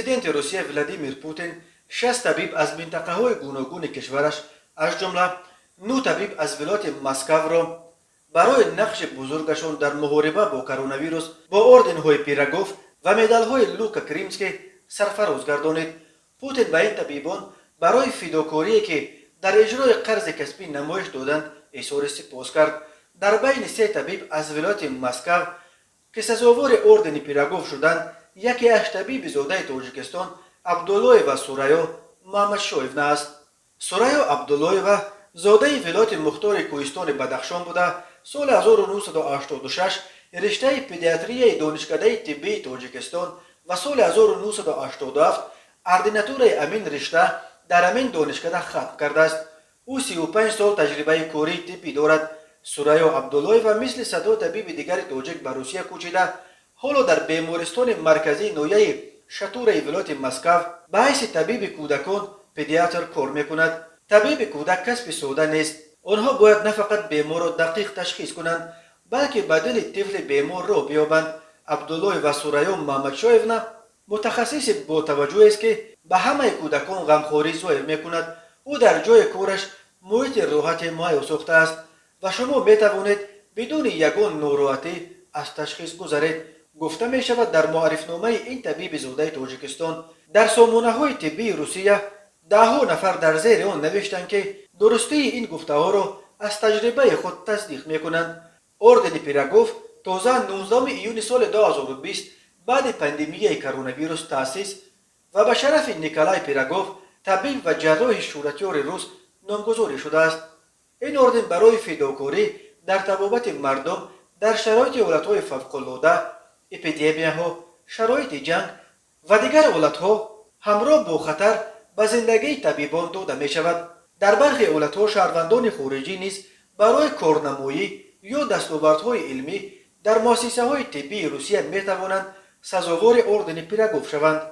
پرزیدنت روسیه ولادیمیر پوتین 60 طبیب از منطقه‌های گوناگون کشورش از جمله 9 طبیب از ولایت مسکو را برای نقش بزرگشان در محاربه با کرونا ویروس با اردن‌های پیراگوف و مدال‌های لوکا کریمسکی سرفراز گردانید. پوتین به این طبیبان برای فداکاری که در اجرای قرض کسبی نمایش دادند اظهار سپاس کرد. در بین 3 طبیب از ولایت مسکو که سزاوار اردن پیراگوف شدند، یکی از طبیب زاده تاجیکستان عبداللهیو سورایا محمدشایف است. سورایا عبداللهیو زاده ولایت مختار کوهستان بدخشان بوده. سال 1986 رشته پدیاتری دانشکده طبی تاجیکستان و سال 1987 اردیناتور امین رشته در امین دانشکده ختم کرده است. او 35 سال تجربه کاری طبی دارد. سورایا عبداللهیو مثل صدها طبیب دیگر تاجیک به روسیه کوچیده حالا در بیمارستان مرکزی نویه شتور ولایت مسکو به حیث طبیب کودکان پدیاتر کار میکند. طبیب کودک کسب ساده نیست. آنها باید نه فقط بیمار را دقیق تشخیص کنند بلکه به دل طفل بیمار را بیابند. عبدالله و سورایا محمدشایف متخصص با توجه است که به همه کودکان غمخواری ظاهر میکند. او در جای کارش محیط راحت مهیا ساخته است و شما می توانید بدون یگان ناراحتی از تشخیص گذرید. گفته می شود در معرفنامه این طبیب زاده تاجیکستان در سامانه های طبی روسیه 10 نفر در زیر آن نوشتند که درستی این گفته ها را از تجربه خود تصدیق می کنند. اردن پیراگوف تازه 19 ایون سال 2020 بعد پاندمی کرونا ویروس تأسیس و به شرف نیکولای پیراگوف طبیب و جراح شهرتیار روس نامگذاری شده است. این اردن برای فداکاری در طبابت مردم در شرایط حالتهای فوق‌العاده، اپیدمیاها، شرایط جنگ و دیگر حالتها همراه با خطر به زندگی طبیبان داده می شود. در برخی حالتها شهروندان خارجی نیز برای کارنمایی یا دستاوردهای علمی در مؤسسه‌های طبی روسیه می توانند سزاوار اردن پیراگوف شوند.